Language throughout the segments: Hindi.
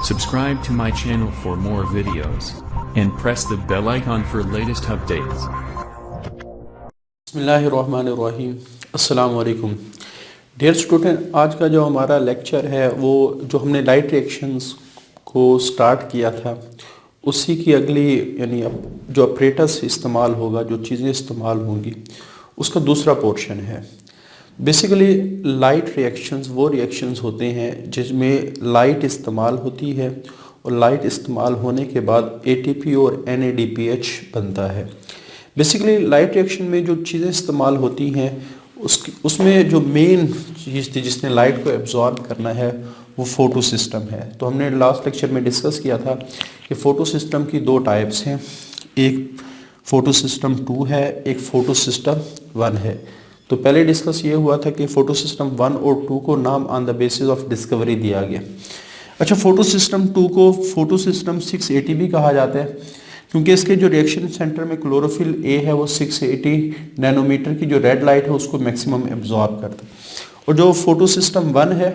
Subscribe to my channel for more videos and press the bell icon for latest updates. बिस्मिल्लाहिर्रहमानिर्रहीम। अस्सलाम वालेकुम। डियर स्टूडेंट, आज का जो हमारा लेक्चर है वो जो हमने लाइट रिएक्शंस को स्टार्ट किया था उसी की अगली यानी अब जो ऑपरेटर्स इस्तेमाल होगा, जो चीज़ें इस्तेमाल होंगी, उसका दूसरा पोर्शन है। बेसिकली लाइट रिएक्शंस वो रिएक्शंस होते हैं जिसमें लाइट इस्तेमाल होती है और लाइट इस्तेमाल होने के बाद एटीपी और NADPH बनता है। बेसिकली लाइट रिएक्शन में जो चीज़ें इस्तेमाल होती हैं उसमें जो मेन चीज़ थी जिसने लाइट को एब्जॉर्ब करना है वो फोटो सिस्टम है। तो हमने लास्ट लेक्चर में डिस्कस किया था कि फ़ोटो सिस्टम की दो टाइप्स हैं, एक फ़ोटो सिस्टम 2 है, एक फ़ोटो सिस्टम 1 है। तो पहले डिस्कस ये हुआ था कि फ़ोटो सिस्टम 1 और 2 को नाम on the basis of discovery दिया गया। अच्छा, फ़ोटो सिस्टम 2 को फ़ोटो सिस्टम 680 भी कहा जाता है क्योंकि इसके जो रिएक्शन सेंटर में क्लोरोफिल ए है वो 680 नैनोमीटर की जो रेड लाइट है उसको मैक्सिमम एब्जॉर्ब करता है। और जो फ़ोटो सिस्टम 1 है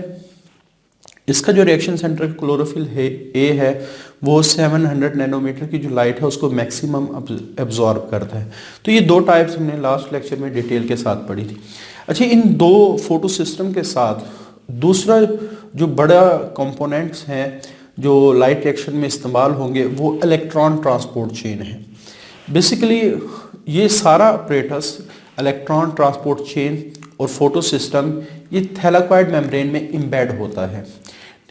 इसका जो रिएक्शन सेंटर क्लोरोफिल ए है वो 700 नैनोमीटर की जो लाइट है उसको मैक्सिमम एब्जॉर्ब करता है। तो ये दो टाइप्स हमने लास्ट लेक्चर में डिटेल के साथ पढ़ी थी। अच्छा, इन दो फोटो सिस्टम के साथ दूसरा जो बड़ा कंपोनेंट्स हैं जो लाइट रिएक्शन में इस्तेमाल होंगे वो इलेक्ट्रॉन ट्रांसपोर्ट चेन है। बेसिकली ये सारा ऑपरेटर्स इलेक्ट्रॉन ट्रांसपोर्ट चेन और फोटो सिस्टम ये थैलाकॉइड मेम्ब्रेन में एम्बेड होता है।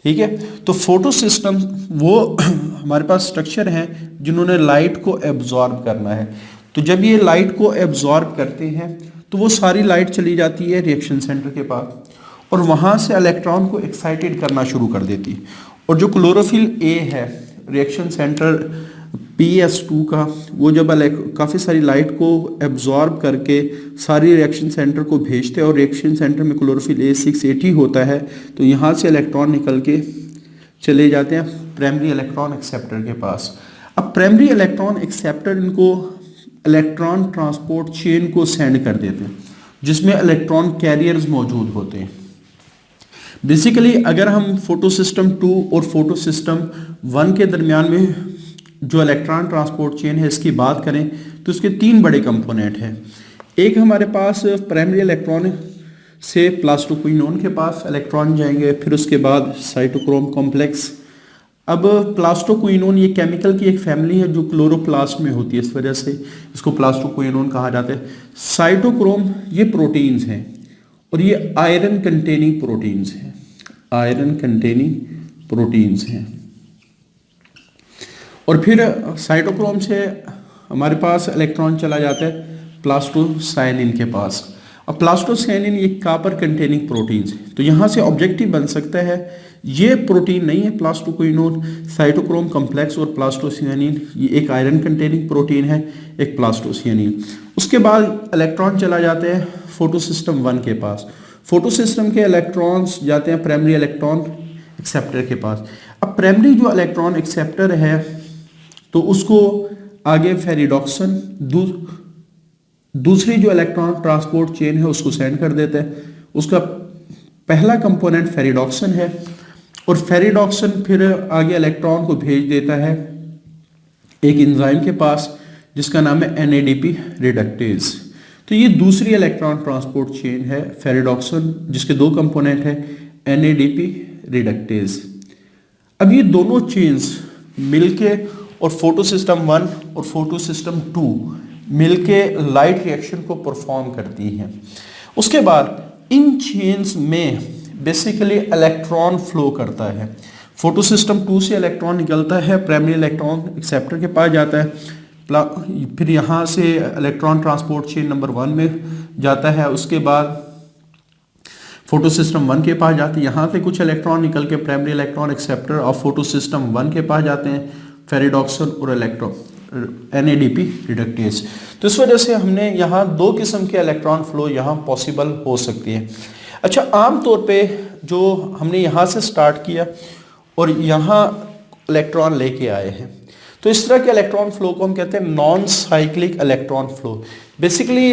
ठीक है, तो फोटो सिस्टम वो हमारे पास स्ट्रक्चर हैं जिन्होंने लाइट को एब्जॉर्ब करना है। तो जब ये लाइट को एब्जॉर्ब करते हैं तो वो सारी लाइट चली जाती है रिएक्शन सेंटर के पास और वहाँ से इलेक्ट्रॉन को एक्साइटेड करना शुरू कर देती है। और जो क्लोरोफिल ए है रिएक्शन सेंटर PS2 का, वो जब काफ़ी सारी लाइट को एब्जॉर्ब करके सारी रिएक्शन सेंटर को भेजते हैं और रिएक्शन सेंटर में क्लोरोफिल ए 680 होता है तो यहाँ से इलेक्ट्रॉन निकल के चले जाते हैं प्राइमरी इलेक्ट्रॉन एक्सेप्टर के पास। अब प्राइमरी इलेक्ट्रॉन एक्सेप्टर इनको इलेक्ट्रॉन ट्रांसपोर्ट चेन को सेंड कर देते हैं जिसमें इलेक्ट्रॉन कैरियर्स मौजूद होते हैं। बेसिकली अगर हम फोटो सिस्टम 2 और फोटो सिस्टम 1 के दरमियान में जो इलेक्ट्रॉन ट्रांसपोर्ट चेन है इसकी बात करें तो इसके 3 बड़े कंपोनेंट हैं। एक हमारे पास प्राइमरी इलेक्ट्रॉन से प्लास्टोक्विनोन के पास इलेक्ट्रॉन जाएंगे, फिर उसके बाद साइटोक्रोम कॉम्प्लेक्स। अब प्लास्टोक्विनोन ये केमिकल की एक फैमिली है जो क्लोरोप्लास्ट में होती है, इस वजह से इसको प्लास्टोक्विनोन कहा जाता है। साइटोक्रोम ये प्रोटीन्स हैं और ये आयरन कंटेनिंग प्रोटीन्स हैं, आयरन कंटेनिंग प्रोटीन्स हैं। और फिर साइटोक्रोम से हमारे पास इलेक्ट्रॉन चला जाता है प्लास्टोसाइनिन के पास। अब प्लास्टोसाइनिन ये कॉपर कंटेनिंग प्रोटीन्स है। तो यहाँ से ऑब्जेक्टिव बन सकता है ये प्रोटीन नहीं है प्लास्टोक्विनोन, साइटोक्रोम कॉम्प्लेक्स और प्लास्टोसाइनिन ये एक आयरन कंटेनिंग प्रोटीन है, एक प्लास्टोसाइनिन। उसके बाद इलेक्ट्रॉन चला जाते हैं फोटो सिस्टम 1 के पास। फोटो सिस्टम के इलेक्ट्रॉन्स जाते हैं प्राइमरी इलेक्ट्रॉन एक्सेप्टर के पास। अब प्राइमरी जो इलेक्ट्रॉन एक्सेप्टर है तो उसको आगे फेरिडॉक्सन दूसरी जो इलेक्ट्रॉन ट्रांसपोर्ट चेन है उसको सेंड कर देता है। उसका पहला कंपोनेंट फेरिडॉक्सन है और फेरिडॉक्सन फिर आगे इलेक्ट्रॉन को भेज देता है एक एंजाइम के पास जिसका नाम है NADP रिडक्टेज। तो ये दूसरी इलेक्ट्रॉन ट्रांसपोर्ट चेन है फेरिडॉक्सन जिसके 2 कंपोनेंट है NADP रिडक्टेज। अब ये दोनों चेन्स मिलके और फोटो सिस्टम 1 और फोटो सिस्टम 2 मिलके लाइट रिएक्शन को परफॉर्म करती हैं। उसके बाद इन चेन्स में बेसिकली इलेक्ट्रॉन फ्लो करता है। फोटो सिस्टम 2 से इलेक्ट्रॉन निकलता है प्राइमरी इलेक्ट्रॉन एक्सेप्टर के पास जाता है, फिर यहाँ से इलेक्ट्रॉन ट्रांसपोर्ट चेन नंबर 1 में जाता है। उसके बाद फोटो सिस्टम 1 के पास जाते हैं, यहाँ से कुछ इलेक्ट्रॉन निकल के प्राइमरी इलेक्ट्रॉन एक्सेप्टर और फोटो सिस्टम 1 के पास जाते हैं फेरिडॉक्सन और NADP रिडक्टेज। तो इस वजह से हमने यहाँ 2 किस्म के इलेक्ट्रॉन फ्लो यहाँ पॉसिबल हो सकती है। अच्छा, आम तौर पे जो हमने यहाँ से स्टार्ट किया और यहाँ इलेक्ट्रॉन लेके आए हैं तो इस तरह के इलेक्ट्रॉन फ्लो को हम कहते हैं non cyclic electron flow. Basically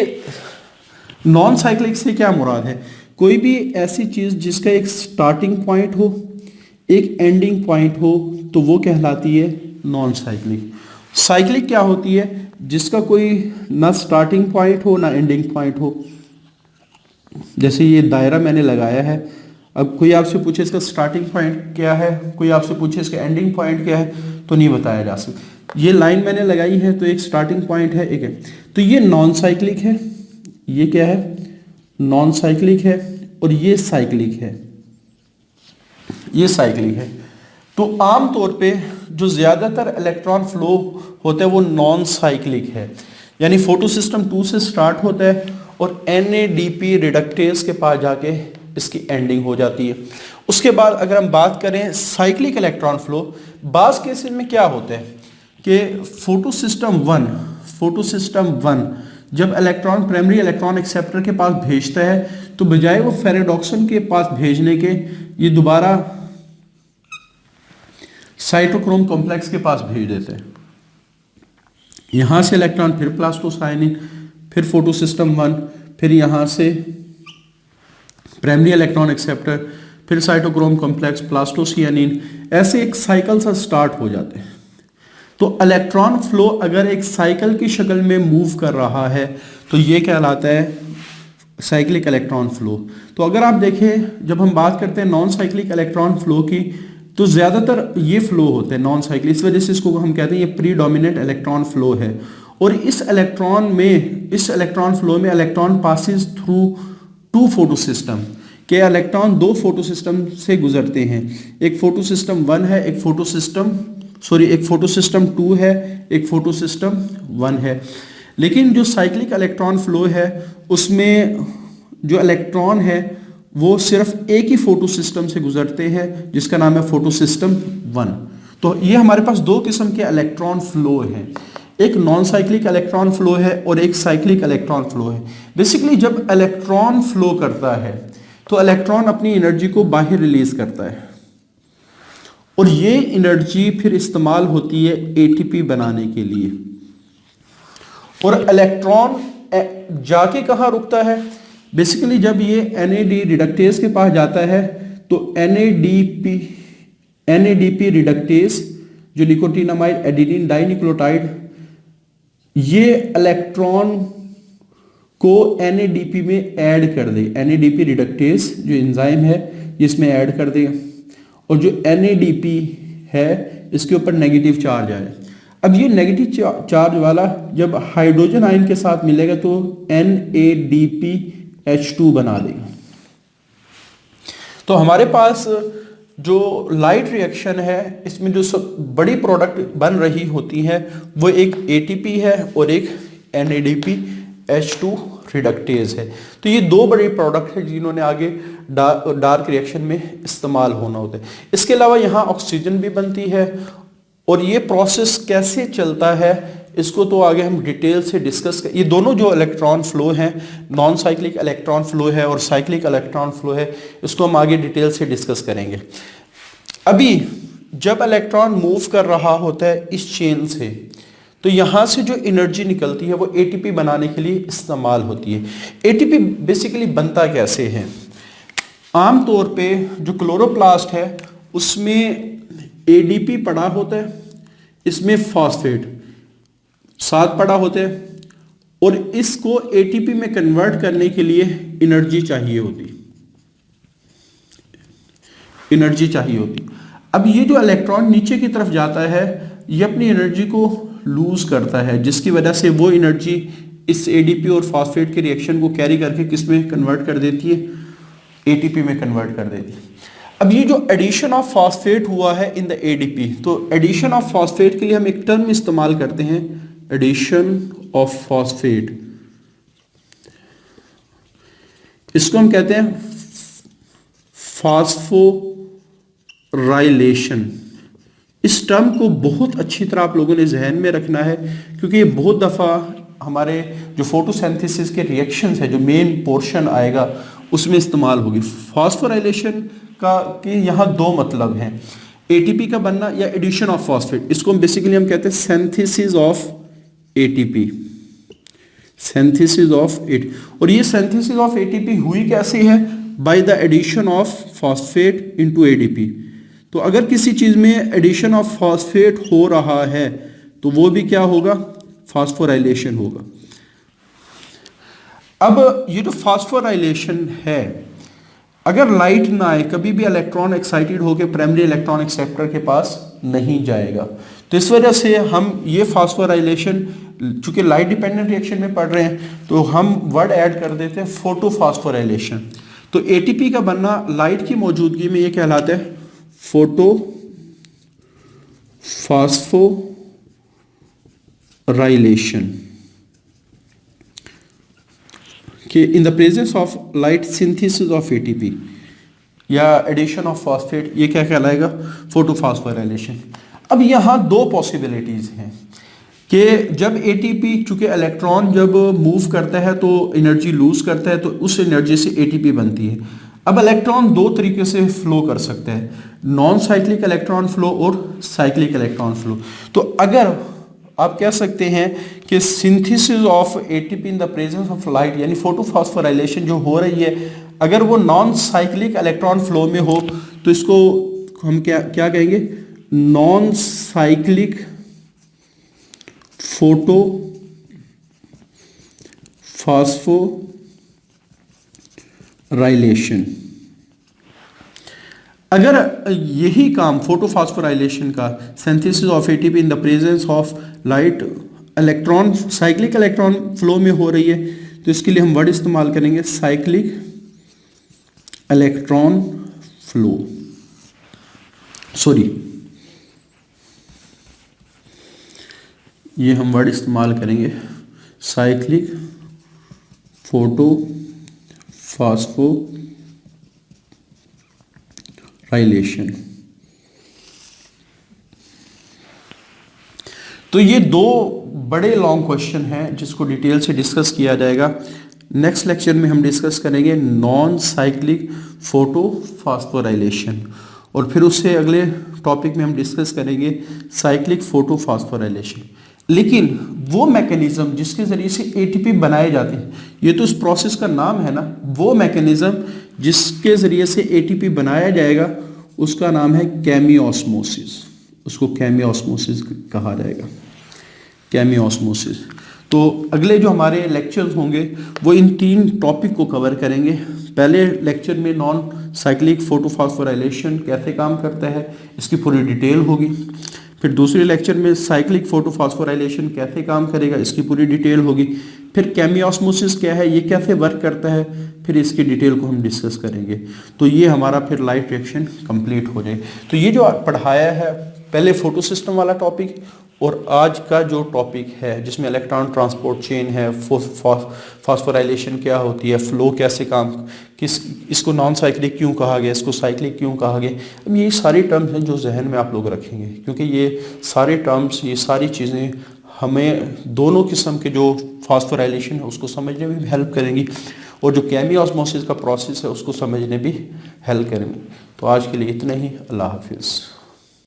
non cyclic से क्या मुराद है, कोई भी ऐसी चीज़ जिसका एक स्टार्टिंग पॉइंट हो एक एंडिंग पॉइंट हो तो वो कहलाती है नॉन साइक्लिक। साइक्लिक क्या होती है? जिसका कोई ना स्टार्टिंग पॉइंट हो ना एंडिंग पॉइंट हो। जैसे ये दायरा मैंने लगाया है, अब कोई आपसे पूछे इसका स्टार्टिंग पॉइंट क्या है, कोई आपसे पूछे इसका एंडिंग पॉइंट क्या है, तो नहीं बताया जा सकता। ये लाइन मैंने लगाई है तो एक स्टार्टिंग पॉइंट है, एक है, तो ये नॉन साइक्लिक है। ये क्या है? नॉन साइक्लिक है। और ये साइक्लिक है, ये साइक्लिक है। तो आम तौर पे जो ज़्यादातर इलेक्ट्रॉन फ्लो होता है वो नॉन साइक्लिक है, यानी फोटो सिस्टम 2 से स्टार्ट होता है और NADP रिडक्टेज के पास जाके इसकी एंडिंग हो जाती है। उसके बाद अगर हम बात करें साइक्लिक इलेक्ट्रॉन फ्लो, बाज़ केसेस में क्या होता है कि फोटो सिस्टम 1 जब इलेक्ट्रॉन प्राइमरी इलेक्ट्रॉन एक्सेप्टर के पास भेजता है तो बजाय वो फेरेडॉक्सन के पास भेजने के ये दोबारा साइटोक्रोम कॉम्प्लेक्स के पास भेज देते हैं। यहां से इलेक्ट्रॉन फिर प्लास्टोसाइनिन, फिर फोटो सिस्टम 1, फिर यहां से प्राइमरी इलेक्ट्रॉन एक्सेप्टर, फिर साइटोक्रोम कॉम्प्लेक्स, प्लास्टोसियानिन, ऐसे एक साइकिल सा स्टार्ट हो जाते हैं। तो इलेक्ट्रॉन फ्लो अगर एक साइकिल की शक्ल में मूव कर रहा है तो ये कहलाता है साइक्लिक इलेक्ट्रॉन फ्लो। तो अगर आप देखें जब हम बात करते हैं नॉन साइक्लिक इलेक्ट्रॉन फ्लो की तो ज़्यादातर ये फ्लो होते हैं नॉन साइक्लिक, इस वजह से इसको हम कहते हैं ये प्रीडोमिनेंट इलेक्ट्रॉन फ्लो है। और इस इलेक्ट्रॉन फ्लो में electron passes through 2 photo system के इलेक्ट्रॉन 2 फोटो सिस्टम से गुजरते हैं। एक फोटो सिस्टम 1 है, एक फोटो सिस्टम 2 है, एक फोटो सिस्टम 1 है। लेकिन जो साइक्लिक इलेक्ट्रॉन फ्लो है उसमें जो इलेक्ट्रॉन है वो सिर्फ एक ही फोटो सिस्टम से गुजरते हैं जिसका नाम है फोटो सिस्टम 1। तो ये हमारे पास 2 किस्म के इलेक्ट्रॉन फ्लो हैं, एक नॉन साइक्लिक इलेक्ट्रॉन फ्लो है और एक साइक्लिक इलेक्ट्रॉन फ्लो है। बेसिकली जब इलेक्ट्रॉन फ्लो करता है तो इलेक्ट्रॉन अपनी एनर्जी को बाहर रिलीज करता है और ये एनर्जी फिर इस्तेमाल होती है ATP बनाने के लिए। और इलेक्ट्रॉन जाके कहाँ रुकता है? बेसिकली जब ये NAD रिडक्टेज के पास जाता है तो NADP रिडक्टेज जो निकोटिनामाइड एडिनिन डाइन्यूक्लियोटाइड, ये इलेक्ट्रॉन को NADP में ऐड कर दे। NADP रिडक्टेज जो एंजाइम है इसमें ऐड कर देगा और जो NADP है इसके ऊपर नेगेटिव चार्ज आए। अब ये नेगेटिव चार्ज वाला जब हाइड्रोजन आयन के साथ मिलेगा तो NADPH2 बना देगा। तो हमारे पास जो लाइट रिएक्शन है इसमें जो सब बड़ी प्रोडक्ट बन रही होती है वो एक ATP है और एक NADPH2 रिडक्टेज है। तो ये 2 बड़ी प्रोडक्ट है जिन्होंने आगे डार्क रिएक्शन में इस्तेमाल होना होता है। इसके अलावा यहाँ ऑक्सीजन भी बनती है और ये प्रोसेस कैसे चलता है इसको तो आगे हम डिटेल से डिस्कस कर। ये दोनों जो इलेक्ट्रॉन फ्लो हैं, नॉन साइक्लिक इलेक्ट्रॉन फ्लो है और साइक्लिक इलेक्ट्रॉन फ्लो है, इसको हम आगे डिटेल से डिस्कस करेंगे। अभी जब इलेक्ट्रॉन मूव कर रहा होता है इस चेन से तो यहां से जो एनर्जी निकलती है वो ATP बनाने के लिए इस्तेमाल होती है। ATP बेसिकली बनता कैसे है? आमतौर पे जो क्लोरोप्लास्ट है उसमें ADP पड़ा होता है, इसमें फॉस्फेट साथ पड़ा होता है और इसको ATP में कन्वर्ट करने के लिए एनर्जी चाहिए होती। अब ये जो इलेक्ट्रॉन नीचे की तरफ जाता है ये अपनी एनर्जी को लूज करता है जिसकी वजह से वो एनर्जी इस ADP और फॉस्फेट के रिएक्शन को कैरी करके किस में कन्वर्ट कर देती है? ATP में कन्वर्ट कर देती है। अब ये जो एडिशन ऑफ फॉस्फेट हुआ है इन द ADP, तो एडिशन ऑफ फॉस्फेट के लिए हम एक टर्म इस्तेमाल करते हैं, एडिशन ऑफ फॉस्फेट। इसको हम कहते हैं फॉस्फोराइलेशन। इस टर्म को बहुत अच्छी तरह आप लोगों ने जहन में रखना है क्योंकि ये बहुत दफ़ा हमारे जो फोटोसिंथेसिस के रिएक्शंस है जो मेन पोर्शन आएगा उसमें इस्तेमाल होगी। फॉस्फोराइलेशन का कि यहाँ 2 मतलब हैं, ATP का बनना या एडिशन ऑफ फॉस्फेट। इसको हम बेसिकली हम कहते हैं synthesis of ATP, synthesis of ATP। और ये सिंथेसिस ऑफ ATP हुई कैसी है? By the addition of phosphate into ADP। तो अगर किसी चीज़ में एडिशन ऑफ फॉस्फेट हो रहा है तो वो भी क्या होगा, फास्फोराइलेशन होगा। अब ये जो फास्फोराइलेशन है, अगर लाइट ना आए कभी भी इलेक्ट्रॉन एक्साइटेड होकर प्राइमरी इलेक्ट्रॉन एक्सेप्टर के पास नहीं जाएगा। तो इस वजह से हम ये फास्फोराइलेशन, चूंकि लाइट डिपेंडेंट रिएक्शन में पढ़ रहे हैं तो हम वर्ड ऐड कर देते हैं फोटोफास्फोराइलेशन। तो एटीपी का बनना लाइट की मौजूदगी में ये कहलाता है फोटोफास्फोराइलेशन, कि in the presence of light synthesis of ATP या एडिशन ऑफ फॉस्फेट, ये क्या कहलाएगा, फोटोफास्फोराइलेशन। अब यहाँ दो पॉसिबिलिटीज हैं कि जब एटीपी, चूंकि इलेक्ट्रॉन जब मूव करता है तो एनर्जी लूज करता है, तो उस एनर्जी से एटीपी बनती है। अब इलेक्ट्रॉन दो तरीके से फ्लो कर सकता है, नॉन साइक्लिक इलेक्ट्रॉन फ्लो और साइक्लिक इलेक्ट्रॉन फ्लो। तो अगर आप कह सकते हैं कि synthesis of ATP in the presence of light, यानी फोटोफास्फोराइलेशन जो हो रही है, अगर वो नॉन साइक्लिक इलेक्ट्रॉन फ्लो में हो तो इसको हम क्या कहेंगे, नॉन साइक्लिक फोटोफास्फोराइलेशन। अगर यही काम फोटोफास्फोराइलेशन का, synthesis of ATP in the presence of light, electron cyclic electron flow में हो रही है, तो इसके लिए हम वर्ड इस्तेमाल करेंगे साइक्लिक इलेक्ट्रॉन फ्लो, सॉरी ये हम वर्ड इस्तेमाल करेंगे साइक्लिक फोटोफास्फोराइलेशन। तो ये दो बड़े लॉन्ग क्वेश्चन हैं जिसको डिटेल से डिस्कस किया जाएगा। नेक्स्ट लेक्चर में हम डिस्कस करेंगे नॉन साइक्लिक फोटोफास्फोराइलेशन, और फिर उससे अगले टॉपिक में हम डिस्कस करेंगे साइक्लिक फोटोफास्फोराइलेशन। लेकिन वो मैकेनिज्म जिसके ज़रिए से एटीपी बनाए जाते हैं, ये तो इस प्रोसेस का नाम है ना, वो मैकेनिज्म जिसके ज़रिए से एटीपी बनाया जाएगा उसका नाम है केमियोस्मोसिस। उसको केमियोस्मोसिस कहा जाएगा, केमियोस्मोसिस। तो अगले जो हमारे लेक्चर्स होंगे वो इन तीन टॉपिक को कवर करेंगे। पहले लेक्चर में नॉन साइक्लिक फोटोफास्फोराइलेशन कैसे काम करता है इसकी पूरी डिटेल होगी। फिर दूसरे लेक्चर में साइक्लिक फोटोफास्फोराइलेशन कैसे काम करेगा इसकी पूरी डिटेल होगी। फिर केमियोस्मोसिस क्या है, ये कैसे वर्क करता है, फिर इसकी डिटेल को हम डिस्कस करेंगे। तो ये हमारा फिर लाइट रिएक्शन कंप्लीट हो जाए। तो ये जो पढ़ाया है पहले फोटो सिस्टम वाला टॉपिक, और आज का जो टॉपिक है जिसमें इलेक्ट्रॉन ट्रांसपोर्ट चेन है, फास्फोराइलेशन क्या होती है, फ्लो कैसे काम, इसको नॉन साइक्लिक क्यों कहा गया, इसको साइक्लिक क्यों कहा गया, अब ये सारी टर्म्स हैं जो जहन में आप लोग रखेंगे, क्योंकि ये सारे टर्म्स, ये सारी चीज़ें हमें दोनों किस्म के जो फास्फोराइलेशन है उसको समझने में भी हेल्प करेंगी, और जो केमियोस्मोसिस का प्रोसेस है उसको समझने भी हेल्प करेंगी। तो आज के लिए इतना ही। अल्लाह हाफिज़।